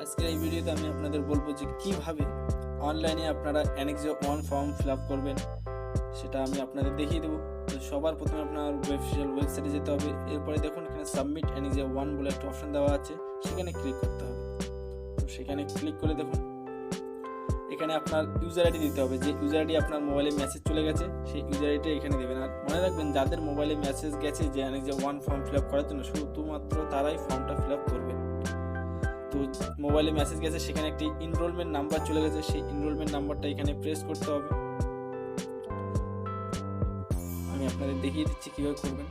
আজকের এই ভিডিওতে আমি আপনাদের বলবো যে কিভাবে অনলাইনে আপনারা অ্যানেক্সিওর 1 ফর্ম ফিল আপ করবেন, সেটা আমি আপনাদের দেখিয়ে দেবো। তো সবার প্রথমে আপনার ওয়েবসাইটে যেতে হবে। এরপরে দেখুন এখানে সাবমিট অ্যানেক্সিওর 1 বলে একটা অপশন দেওয়া আছে, সেখানে ক্লিক করতে হবে। তো সেখানে ক্লিক করে দেখুন এখানে আপনার ইউজার আইডি দিতে হবে। যে ইউজার আইডি আপনার মোবাইলে মেসেজ চলে গেছে সেই ইউজার আইডিটা এখানে দেবেন। আর মনে রাখবেন, যাদের মোবাইলে মেসেজ গেছে যে অ্যানেক্সিওর 1 ফর্ম ফিল আপ করার জন্য, শুধুমাত্র তারাই ফর্মটা ফিল আপ করবেন। তো মোবাইলে মেসেজ গেছে, সেখানে একটি এনরোলমেন্ট নাম্বার চলে গেছে, সেই এনরোলমেন্ট নাম্বারটা এখানে প্রেস করতে হবে। আমি আপনাদের দেখিয়ে দিচ্ছি কীভাবে করবেন।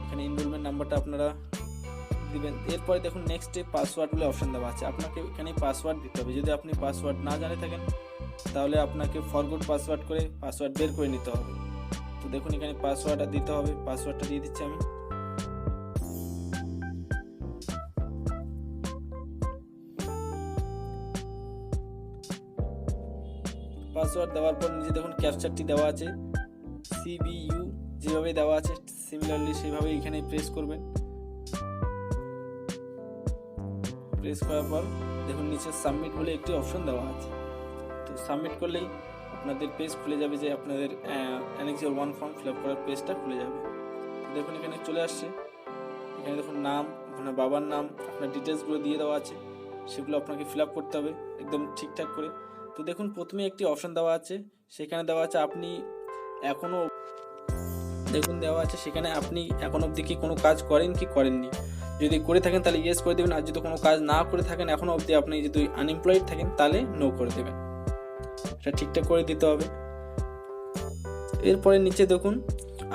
এখানে এনরোলমেন্ট নাম্বারটা আপনারা দিবেন। এরপরে দেখুন নেক্সটে পাসওয়ার্ড বলে অপশন দেওয়া আছে, আপনাকে এখানে পাসওয়ার্ড দিতে হবে। যদি আপনি পাসওয়ার্ড না জানে থাকেন তাহলে আপনাকে ফরগট পাসওয়ার্ড করে পাসওয়ার্ড বের করে নিতে হবে। তো দেখুন এখানে পাসওয়ার্ডটা দিতে হবে, পাসওয়ার্ডটা দিয়ে দিচ্ছি আমি। পাসওয়ার্ড দেওয়ার পর নিচে দেখুন ক্যাপচারটি দেওয়া আছে, CBU যেভাবে দেওয়া আছে সিমিলারলি সেভাবে এখানে প্রেস করবেন। প্রেস করার পর দেখুন নিচে সাবমিট বলে একটি অপশন দেওয়া আছে। তো সাবমিট করলেই আপনাদের পেজ খুলে যাবে, যে আপনাদের অ্যানেক্সিওর 1 ফর্ম ফিল আপ করার পেজটা খুলে যাবে। দেখুন এখানে চলে আসছে। এখানে দেখুন নাম, আপনার বাবার নাম, আপনার ডিটেলসগুলো দিয়ে দেওয়া আছে, সেগুলো আপনাকে ফিল আপ করতে হবে একদম ঠিকঠাক করে। তো দেখুন প্রথমে একটি অপশন দেওয়া আছে, সেখানে দেওয়া আছে আপনি এখনও দেওয়া আছে সেখানে আপনি এখন অবধি কি কোনো কাজ করেন কি করেননি। যদি করে থাকেন তাহলে ইয়েস করে দেবেন, আর যদি কোনো কাজ না করে থাকেন এখনও অবধি, আপনি যদি আনএমপ্লয়েড থাকেন তাহলে নো করে দেবেন। এটা ঠিকঠাক করে দিতে হবে। এরপরে নিচে দেখুন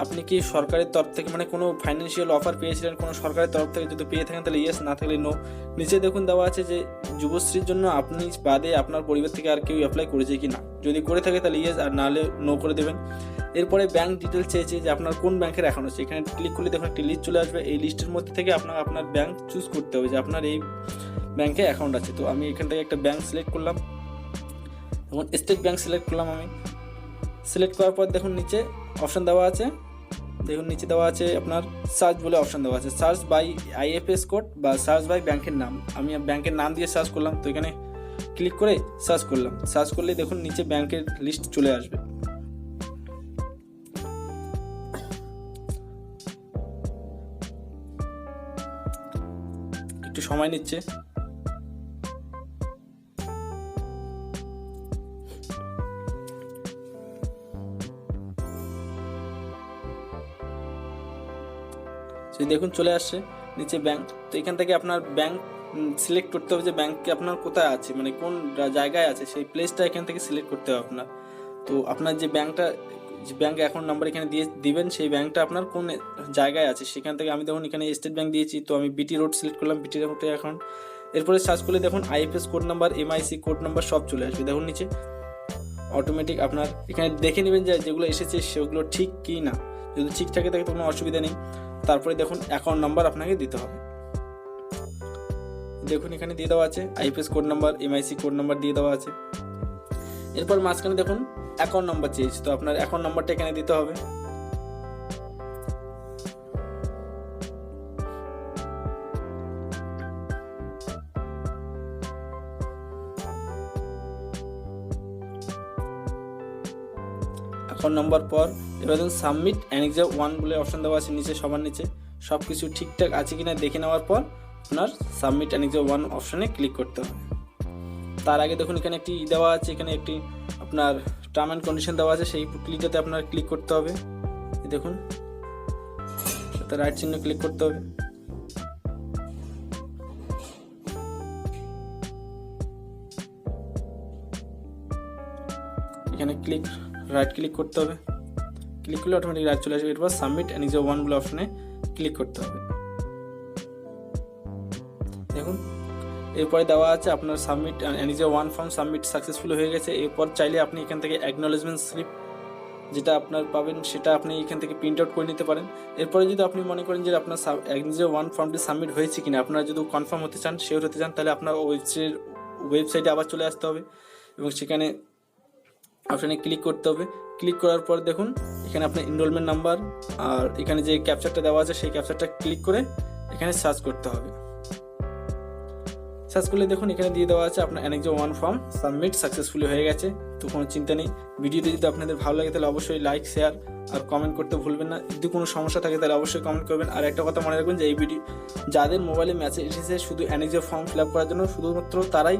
আপনি কি সরকারের তরফ থেকে মানে কোনো ফাইন্যান্সিয়াল অফার পেয়েছিলেন কোনো সরকারের তরফ থেকে, যদি পেয়ে থাকেন তাহলে ইয়েস, না থাকলে নো। নিচে দেখুন দেওয়া আছে যে যুবশ্রীর জন্য আপনি বাদে আপনার পরিবার থেকে আর কেউ অ্যাপ্লাই করেছে কি না, যদি করে থাকে তাহলে ইয়েস, আর নাহলে নো করে দেবেন। এরপরে ব্যাঙ্ক ডিটেলস চেয়েছে যে আপনার কোন ব্যাংকের অ্যাকাউন্ট আছে, এখানে ক্লিক করলে দেখুন একটি লিস্ট চলে আসবে। এই লিস্টের মধ্যে থেকে আপনার ব্যাংক চুজ করতে হবে যে আপনার এই ব্যাংকে অ্যাকাউন্ট আছে। তো আমি এখান থেকে একটা ব্যাংক সিলেক্ট করলাম, এবং স্টেট ব্যাংক সিলেক্ট করলাম আমি। সিলেক্ট করার পর দেখুন নিচে অপশন দেওয়া আছে, দেখুন নিচে দেওয়া আছে আপনার সার্চ বলে অপশন দেওয়া আছে, সার্চ বাই IFS কোড বা সার্চ বাই ব্যাংকের নাম। আমি ব্যাংকের নাম দিয়ে সার্চ করলাম। তো এখানে ক্লিক করে সার্চ করলাম। সার্চ করলে দেখুন নিচে ব্যাংকের লিস্ট চলে আসবে। একটু সময় নিচ্ছে। দেখুন চলে আসছে নিচে ব্যাংক। তো এখান থেকে আপনার ব্যাংক সিলেক্ট করতে হবে যে ব্যাংকে আপনার কোথায় আছে, মানে কোন জায়গায় আছে সেই প্লেসটা এখান থেকে সিলেক্ট করতে হবে আপনার। তো আপনার যে ব্যাংক অ্যাকাউন্ট নাম্বার এখানে দিবেন, সেই ব্যাংকটা আপনার কোন জায়গায় আছে সেখান থেকে। আমি দেখুন এখানে স্টেট ব্যাংক দিয়েছি, তো আমি BT রোড সিলেক্ট করলাম, BT রোডে অ্যাকাউন্ট। এরপরে সার্চ করলে দেখুন IFS code number, MIC code number সব চলে আসবে। দেখুন নিচে অটোমেটিক আপনার এখানে দেখে নেবেন যে যেগুলো এসেছে সেগুলো ঠিক কি না। যদি ঠিক থাকে তো কোনো অসুবিধা নেই। তারপরে দেখুন অ্যাকাউন্ট নাম্বার আপনাকে দিতে হবে। দেখুন এখানে দিয়ে দেওয়া আছে IFS code number, MIC code number দিয়ে দেওয়া আছে। এরপর মাঝখানে দেখুন অ্যাকাউন্ট নাম্বার চেয়েছে, তো আপনার অ্যাকাউন্ট নাম্বারটা এখানে দিতে হবে। অ্যাকাউন্ট নাম্বার পর এবার দেখুন সাবমিট অ্যানেক্সিওর 1 বলে অপশন দেওয়া আছে নিচে, সবার নিচে। সব কিছু ঠিকঠাক আছে কিনা দেখে নেওয়ার পর আপনার সাবমিট অ্যানেক্সিওর 1 অপশনে ক্লিক করতে হবে। তার আগে দেখুন এখানে একটি দেওয়া আছে, এখানে একটি আপনার টার্ম অ্যান্ড কন্ডিশন দেওয়া আছে, সেই ক্লিকটাতে আপনার ক্লিক করতে হবে। দেখুন সাথে রাইট চিহ্ন ক্লিক করতে হবে। এখানে রাইট ক্লিক করতে হবে। ক্লিক করলে অটোমেটিক রাইট চলে আসবে। এরপর সাবমিট অ্যানেক্সিওর 1 বলে অপশনে ক্লিক করতে হবে। দেখুন এরপরে দেওয়া আছে আপনার সাবমিট অ্যানেক্সিওর 1 ফর্ম সাবমিট সাকসেসফুল হয়ে গেছে। এরপর চাইলে আপনি এখান থেকে অ্যাকনোলেজমেন্ট স্লিপ যেটা আপনার পাবেন সেটা আপনি এখান থেকে প্রিন্ট আউট করে নিতে পারেন। এরপরে যদি আপনি মনে করেন যে আপনার অ্যানেক্সিওর 1 ফর্মটি সাবমিট হয়েছে কিনা, আপনারা যদি কনফার্ম হতে চান, শিওর হতে চান, তাহলে আপনার ওয়েবসাইটে আবার চলে আসতে হবে এবং সেখানে অপশানে ক্লিক করতে হবে। ক্লিক করার পর দেখুন এখানে আপনার এনরোলমেন্ট নাম্বার আর এখানে যে ক্যাপচারটা দেওয়া আছে সেই ক্যাপচারটা ক্লিক করে এখানে সার্চ করতে হবে। সার্চ করলে দেখুন এখানে দিয়ে দেওয়া আছে আপনার অ্যানেক্সিওর 1 ফর্ম সাবমিট সাকসেসফুলি হয়ে গেছে। তো কোনো চিন্তা নেই। ভিডিওটি যদি আপনাদের ভালো লাগে তাহলে অবশ্যই লাইক, শেয়ার আর কমেন্ট করতে ভুলবেন না। যদি কোনো সমস্যা থাকে তাহলে অবশ্যই কমেন্ট করবেন। আর একটা কথা মনে রাখবেন যে এই ভিডিও যাদের মোবাইলে মেসেজ এসেছে শুধু অ্যানেক্সিওর ফর্ম ফিল আপ করার জন্য, শুধুমাত্র তারাই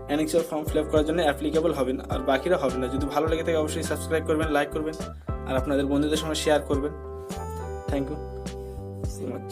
অ্যানেক্সিওর ফর্ম ফিল আপ করার জন্য অ্যাপ্লিকেবল হবে না, আর বাকিরা হবে না। যদি ভালো লেগে থাকে অবশ্যই সাবস্ক্রাইব করবেন, লাইক করবেন আর আপনাদের বন্ধুদের সঙ্গে শেয়ার করবেন। Thank you so much.